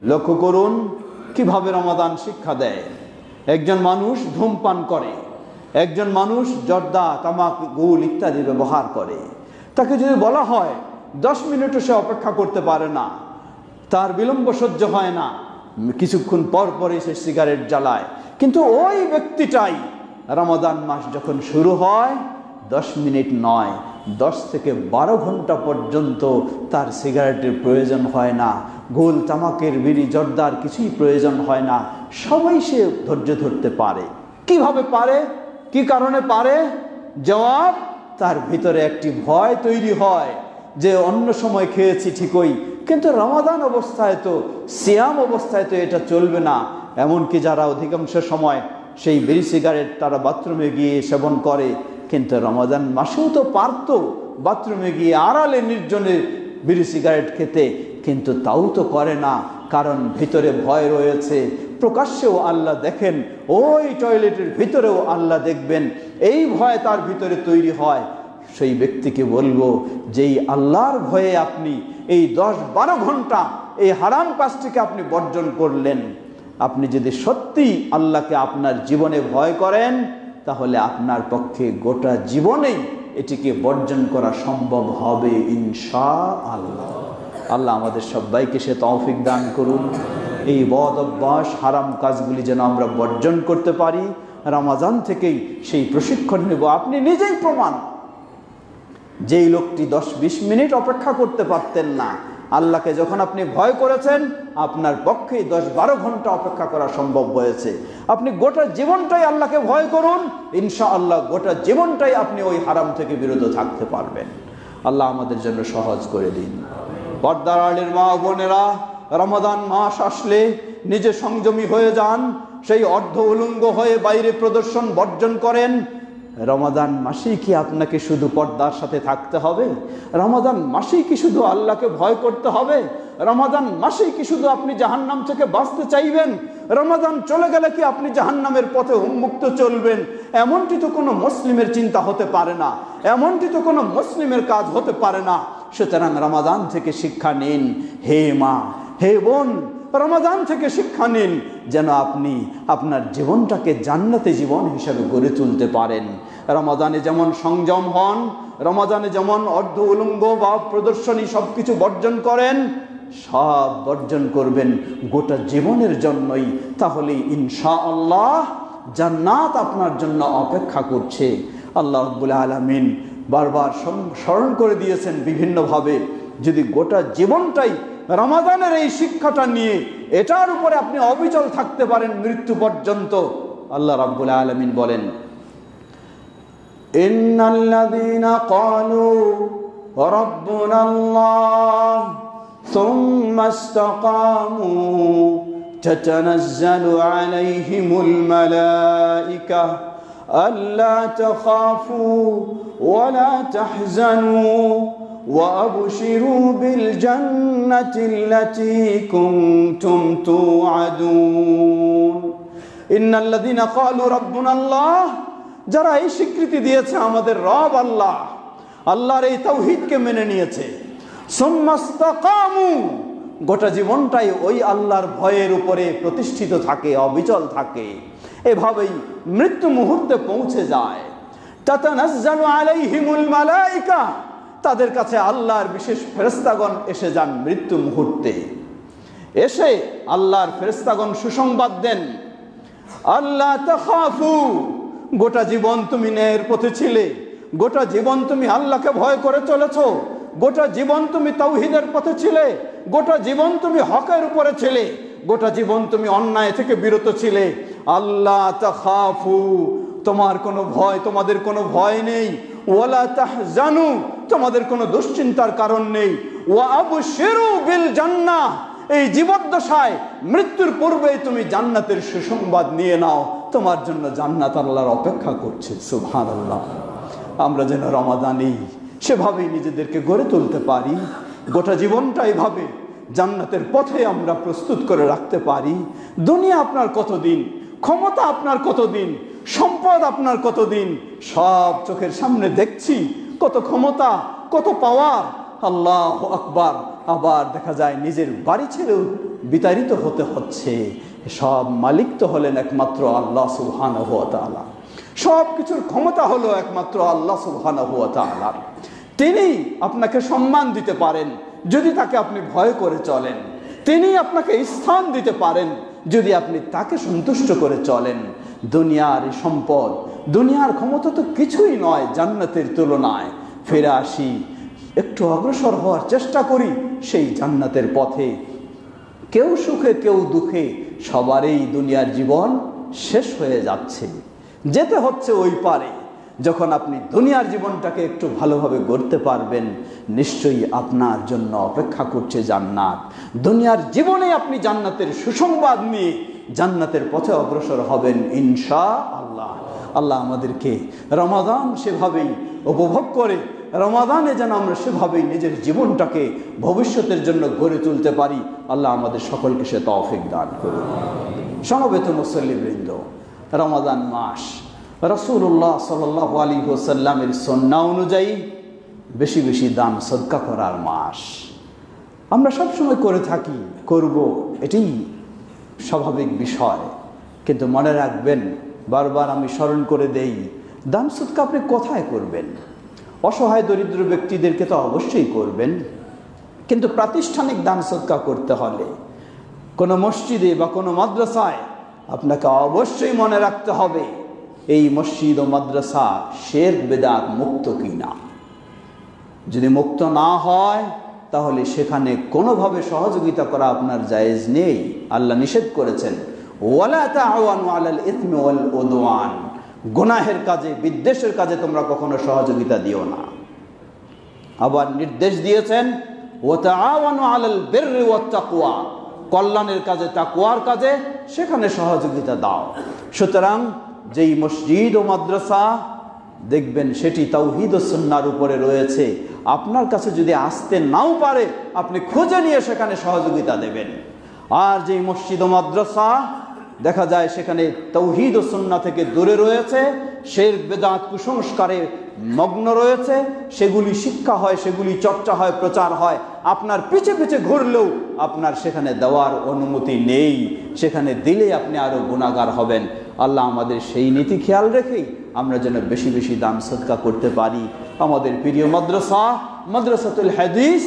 লক্ষ্য করুন কিভাবে রমাদান শিক্ষা দেয়। একজন মানুষ ধূমপান করে, একজন মানুষ জর্দা, তামাক, গুল ইত্যাদি ব্যবহার করে। তাকে যদি বলা হয় 10 মিনিটও সে অপেক্ষা করতে পারে না, তার বিলম্ব সহ্য হয় না, কিছুক্ষণ পর পরে সে সিগারেট জ্বালায়। কিন্তু ওই ব্যক্তিটাই রমাদান মাস যখন শুরু হয় 10 মিনিট নয়, 10 থেকে 12 ঘন্টা পর্যন্ত তার সিগারেটের প্রয়োজন হয় না, গোল তামাকের, বিড়ি, জর্দার কিছুই প্রয়োজন হয় না। সবাই সে ধৈর্য ধরতে পারে। কিভাবে পারে? কি কারণে পারে? জবাব, তার ভিতরে একটি ভয় তৈরি হয় যে অন্য সময় খেয়েছি ঠিকই, কিন্তু রমাদান অবস্থায় তো, সিয়াম অবস্থায় তো এটা চলবে না। এমনকি যারা অধিকাংশ সময় সেই বিড়ি সিগারেট তারা বাথরুমে গিয়ে সেবন করে, কিন্তু রমাদান মাসেও তো পারত বাথরুমে গিয়ে আড়ালে নির্জনে বিড়ি সিগারেট খেতে, কিন্তু তাও তো করে না, কারণ ভিতরে ভয় রয়েছে। প্রকাশ্যেও আল্লাহ দেখেন, ওই টয়লেটের ভিতরেও আল্লাহ দেখবেন, এই ভয় তার ভিতরে তৈরি হয়। সেই ব্যক্তিকে বলবো, যেই আল্লাহর ভয়ে আপনি এই 10-12 ঘন্টা এই হারাম কাজটিকে আপনি বর্জন করলেন, আপনি যদি সত্যি আল্লাহকে আপনার জীবনে ভয় করেন, তাহলে আপনার পক্ষে গোটা জীবনেই এটিকে বর্জন করা সম্ভব হবে ইনশাআল্লাহ। আল্লাহ আমাদের সবাইকে সে তৌফিক দান করুন। এই বদ অভ্যাস, হারাম কাজগুলি যেন আমরা বর্জন করতে পারি। রমাজান থেকেই সেই প্রশিক্ষণ নেব। আপনি নিজেই প্রমাণ। যেই লোকটি 10-20 মিনিট অপেক্ষা করতে পারতেন না, আল্লাহকে যখন আপনি ভয় করেছেন, আপনার পক্ষেই 10-12 ঘন্টা অপেক্ষা করা সম্ভব হয়েছে। আপনি গোটা জীবনটাই আল্লাহকে ভয় করুন, ইনশাআল্লাহ গোটা জীবনটাই আপনি ওই হারাম থেকে বিরত থাকতে পারবেন। আল্লাহ আমাদের জন্য সহজ করে দিন। পর্দার আড়ালের মা বোনেরা, রমাদান মাস আসলে নিজে সংযমী হয়ে যান। সেই অর্ধ উলঙ্গ হয়ে বাইরে প্রদর্শন বর্জন করেন। রমাদান মাসেই কি আপনাকে শুধু পর্দার সাথে থাকতে হবে? রমাদান মাসেই কি শুধু আল্লাহকে ভয় করতে হবে? রমাদান মাসেই কি শুধু আপনি জাহান্নাম থেকে বাঁচতে চাইবেন? রমাদান চলে গেলে কি আপনি জাহান্নামের পথে উন্মুক্ত চলবেন? এমনটি তো কোনো মুসলিমের চিন্তা হতে পারে না, এমনটি তো কোনো মুসলিমের কাজ হতে পারে না। সুতরাং রমাদান থেকে শিক্ষা নিন হে মা, হে বোন, রমাদান থেকে শিক্ষা নিন, যেন আপনি আপনার জীবনটাকে জান্নাতে জীবন হিসেবে গড়ে তুলতে পারেন। রমাদানে যেমন সংযম হন, রমাদানে যেমন অর্ধ উলঙ্গ বা প্রদর্শনী সবকিছু বর্জন করেন, সব বর্জন করবেন গোটা জীবনের জন্যই। তাহলে ইনশাআল্লাহ জান্নাত আপনার জন্য অপেক্ষা করছে। আল্লাহ রাব্বুল আলামিন বারবার স্মরণ করে দিয়েছেন বিভিন্নভাবে, যদি গোটা জীবনটাই রমাদানের এই শিক্ষাটা নিয়ে এটার উপরে আপনি অবিচল থাকতে পারেন মৃত্যু পর্যন্ত, আল্লাহ রাব্বুল আলামিন বলেন, ইন্নাল্লাযীনা ক্বালু রাব্বুনাল্লাহ সুম্মা ইসতাকামু তাতানাজ্জালু আলাইহিমুল মালায়েকা আল্লা তাখাফু ওয়া লা তাহজানু وَأَبْشِرُوا بِالْجَنَّةِ الَّتِي كُنْتُمْ تُوعَدُونَ إِنَّ الَّذِينَ قَالُوا رَبُّنَا اللَّهُ, যারা এই স্বীকৃতি দিয়েছে আমাদের রব আল্লাহ, আল্লাহর এই তাওহীদকে মেনে নিয়েছে, সুম্মা ইসতাকামু, গোটা জীবনটাই ওই আল্লাহর ভয়ের উপরে প্রতিষ্ঠিত থাকে, অবিচল থাকে, এভাবেই মৃত্যু মুহূর্তে পৌঁছে যায়। তাতানাজ্জালু আলাইহিমুল মালায়েকা, তাদের কাছে আল্লাহর বিশেষ ফেরেশতাগণ এসে যান মৃত্যু মুহূর্তে। এসে আল্লাহর ফেরেশতাগণ সুসংবাদ দেন, আল্লাহ তাখাফু, গোটা জীবন তুমি ন্যায়ের পথে ছিলে, গোটা জীবন তুমি আল্লাহকে ভয় করে চলেছ, গোটা জীবন তুমি তাওহীদের পথে ছিলে, গোটা জীবন তুমি হকের উপরে ছিলে, গোটা জীবন তুমি অন্যায় থেকে বিরত ছিলে। আল্লাহ তাখাফু, তোমার কোনো ভয়, তোমাদের কোনো ভয় নেই। ওয়ালা তাহজানু, তোমাদের কোনো দুশ্চিন্তার কারণ নেই। ওয়া আবশিরু বিল জান্নাহ, এই জীবদ্দশায় মৃত্যুর পূর্বেই তুমি জান্নাতের সুসংবাদ নিয়ে নাও, তোমার জন্য জান্নাত আল্লাহর অপেক্ষা করছে। সুবহানাল্লাহ। আমরা যেন রমাদানেই সেভাবেই নিজেদেরকে গড়ে তুলতে পারি, গোটা জীবনটা এইভাবে জান্নাতের পথে আমরা প্রস্তুত করে রাখতে পারি। দুনিয়া আপনার কতদিন, ক্ষমতা আপনার কতদিন, সম্পদ আপনার কতদিন, সব চোখের সামনে দেখছি, কত ক্ষমতা, কত পাওয়ার, আল্লাহু আকবার। আবার দেখা যায় নিজের বাড়ি ছেড়েও বিতাড়িত হতে হচ্ছে। সব মালিক তো হলেন একমাত্র আল্লাহ সুবহানাহু ওয়া তাআলা। সব কিছুর ক্ষমতা হলো একমাত্র আল্লাহ সুবহানাহু ওয়া তাআলা। তিনি আপনাকে সম্মান দিতে পারেন যদি তাকে আপনি ভয় করে চলেন। তিনি আপনাকে স্থান দিতে পারেন যদি আপনি তাকে সন্তুষ্ট করে চলেন। দুনিয়ার সম্পদ, দুনিয়ার ক্ষমতা তো কিছুই নয় জান্নাতের তুলনায়। ফিরে আসি, একটু অগ্রসর হওয়ার চেষ্টা করি সেই জান্নাতের পথে। কেউ সুখে কেউ দুঃখে, সবারই দুনিয়ার জীবন শেষ হয়ে যাচ্ছে, যেতে হচ্ছে ওই পারে। যখন আপনি দুনিয়ার জীবনটাকে একটু ভালোভাবে গড়তে পারবেন, নিশ্চয়ই আপনার জন্য অপেক্ষা করছে জান্নাত। দুনিয়ার জীবনে আপনি জান্নাতের সুসংবাদ নিয়ে জান্নাতের পথে অগ্রসর হবেন ইনশাআল্লাহ। আল্লাহ আমাদেরকে রমাদান সেভাবেই উপভোগ করে, রমাদানে যেন আমরা সেভাবেই নিজের জীবনটাকে ভবিষ্যতের জন্য গড়ে তুলতে পারি। আল্লাহ আমাদের সকলকে সে তৌফিক দান করুন। সমবেত মুসল্লিবৃন্দ, রমাদান মাস রাসূলুল্লাহ সাল্লাল্লাহু আলাইহি ওয়াসাল্লামের সুন্নাহ অনুযায়ী বেশি বেশি দান সদকা করার মাস। আমরা সবসময় করে থাকি, করব, এটাই স্বাভাবিক বিষয়। কিন্তু মনে রাখবেন, বারবার আমি স্মরণ করে দেই, দান সদকা আপনি কোথায় করবেন? অসহায় দরিদ্র ব্যক্তিদেরকে তো অবশ্যই করবেন, কিন্তু প্রাতিষ্ঠানিক দান সদকা করতে হলে কোনো মসজিদে বা কোনো মাদ্রাসায় আপনাকে অবশ্যই মনে রাখতে হবে এই মসজিদ ও মাদ্রাসা শিরক বিদআত মুক্ত কিনা। যদি মুক্ত না হয় তাহলে সেখানে কোনোভাবে সহযোগিতা করা আপনার জায়েজ নেই। আল্লাহ নিষেধ করেছেন, ওয়ালা তাআওয়ানু আলাল ইসমি ওয়াল উদওয়ান, গুনাহের কাজে, বিদ্বেষের কাজে তোমরা কখনো সহযোগিতা দিও না। আবার নির্দেশ দিয়েছেন, ওয়া তাআওয়ানু আলাল বিররি ওয়াত তাকওয়া, কল্যাণের কাজে, তাকওয়ার কাজে সেখানে সহযোগিতা দাও। সুতরাং যেই মসজিদ ও মাদ্রাসা দেখবেন সেটি তাওহীদ ও সুন্নাহর উপরে রয়েছে, আপনার কাছে যদি আসতে নাও পারে আপনি খুঁজে নিয়ে সেখানে সহযোগিতা দেবেন। আর যেই মসজিদ ও মাদ্রাসা দেখা যায় সেখানে তাওহীদ ও সুন্নাহ থেকে দূরে রয়েছে, শিরক বিদআত কুসংস্কারে মগ্ন রয়েছে, সেগুলি শিক্ষা হয়, সেগুলি চর্চা হয়, প্রচার হয়, আপনার পিছে পিছে ঘুরলেও আপনার সেখানে দেওয়ার অনুমতি নেই। সেখানে দিলে আপনি আরো গুনাহগার হবেন। আল্লাহ আমাদের সেই নীতি খেয়াল রেখেই আমরা যেন বেশি বেশি দান সদকা করতে পারি। আমাদের প্রিয় মাদ্রাসা, মাদ্রাসাতুল হাদিস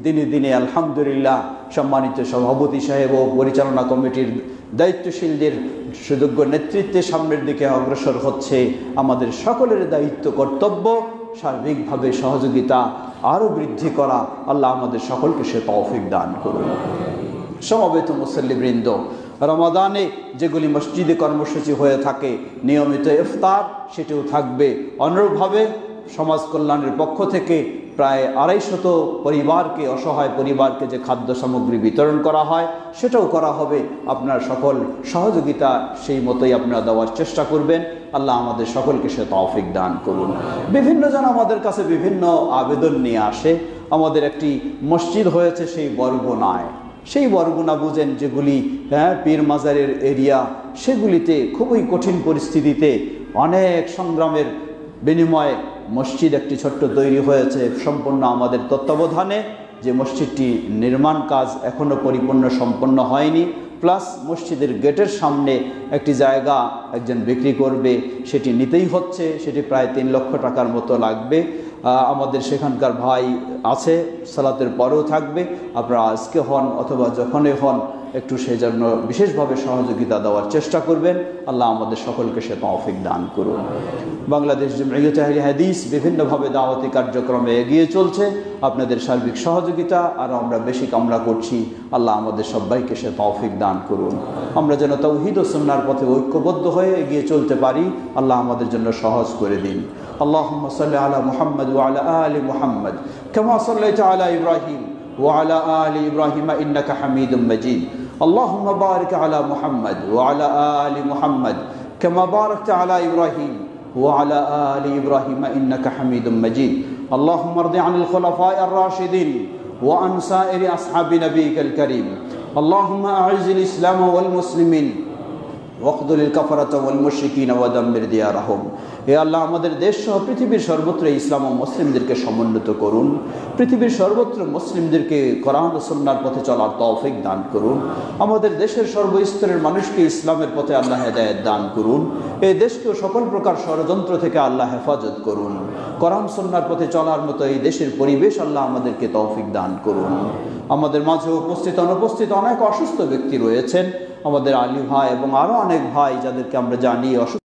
দিনে দিনে আলহামদুলিল্লাহ সম্মানিত সভাপতি সাহেব ও পরিচালনা কমিটির দায়িত্বশীলদের সুযোগ্য নেতৃত্বে সামনের দিকে অগ্রসর হচ্ছে। আমাদের সকলের দায়িত্ব, কর্তব্য সার্বিকভাবে সহযোগিতা আরও বৃদ্ধি করা। আল্লাহ আমাদের সকলকে সে তৌফিক দান করুন। সমবেত মুসল্লিবৃন্দ, রমাদানে যেগুলি মসজিদে কর্মসূচি হয়ে থাকে, নিয়মিত ইফতার সেটিও থাকবে। অনুরূপভাবে সমাজ কল্যাণের পক্ষ থেকে প্রায় 250 পরিবারকে, অসহায় পরিবারকে যে খাদ্য সামগ্রী বিতরণ করা হয় সেটাও করা হবে। আপনার সকল সহযোগিতা সেই মতোই আপনারা দেওয়ার চেষ্টা করবেন। আল্লাহ আমাদের সকলকে সে তৌফিক দান করুন। বিভিন্ন জন আমাদের কাছে বিভিন্ন আবেদন নিয়ে আসে। আমাদের একটি মসজিদ হয়েছে সেই বরগুনায়, সেই বরগুনা বুঝেন যেগুলি পীর মাজারের এরিয়া, সেগুলিতে খুবই কঠিন পরিস্থিতিতে অনেক সংগ্রামের বিনিময়ে মসজিদ একটি ছোট্ট তৈরি হয়েছে সম্পূর্ণ আমাদের তত্ত্বাবধানে। যে মসজিদটি নির্মাণ কাজ এখনও পরিপূর্ণ সম্পন্ন হয়নি, প্লাস মসজিদের গেটের সামনে একটি জায়গা একজন বিক্রি করবে, সেটি নিতেই হচ্ছে। সেটি প্রায় 3 লক্ষ টাকার মতো লাগবে। আমাদের সেখানকার ভাই আছে, সালাতের পরেও থাকবে। আপনারা আজকে হন অথবা যখনই হন একটু সেজন্য বিশেষভাবে সহযোগিতা দেওয়ার চেষ্টা করবেন। আল্লাহ আমাদের সকলকে সে তৌফিক দান করুন। বাংলাদেশ জামিয়াতুল আহলে হাদিস বিভিন্নভাবে দাওয়াতি কার্যক্রমে এগিয়ে চলছে। আপনাদের সার্বিক সহযোগিতা আর আমরা বেশি কামনা করছি। আল্লাহ আমাদের সবাইকে সে তৌফিক দান করুন। আমরা যেন তাওহীদ ও সুন্নাহর পথে ঐক্যবদ্ধ হয়ে এগিয়ে চলতে পারি। আল্লাহ আমাদের জন্য সহজ করে দিন। আল্লাহুম্মা সাল্লি আলা মুহাম্মদ ওয়া আলা আলি মুহাম্মদ কামা সাল্লাইতা আলা ইব্রাহিম ওয়া আলা আলি ইব্রাহিম ইন্নাকা হামিদুম মাজিদ। اللهم بارك على محمد وعلى آل محمد كما باركت على إبراهيم وعلى آل إبراهيم إنك حميد مجيد. اللهم ارض عن الخلفاء الراشدين وعن سائر أصحاب نبيك الكريم. اللهم أعز الإسلام والمسلمين واخذل الكفرة والمشركين ودمر ديارهم হে আল্লাহ, আমাদের দেশ সহ পৃথিবীর সর্বত্র ইসলাম ও মুসলিমদেরকে সমুন্নত করুন। পৃথিবীর সর্বত্র মুসলিমদেরকে কোরআন ও সুন্নাহর পথে চলার তৌফিক দান করুন। আমাদের দেশের সর্বস্তরের মানুষকে ইসলামের পথে আল্লাহ হেদায়েত দান করুন। এই দেশকেও সকল প্রকার ষড়যন্ত্র থেকে আল্লাহ হেফাজত করুন। কোরআন সুন্নাহর পথে চলার মতো এই দেশের পরিবেশ আল্লাহ আমাদেরকে তৌফিক দান করুন। আমাদের মাঝে উপস্থিত অনুপস্থিত অনেক অসুস্থ ব্যক্তি রয়েছেন, আমাদের আলী ভাই এবং আরও অনেক ভাই যাদেরকে আমরা জানি অসুস্থ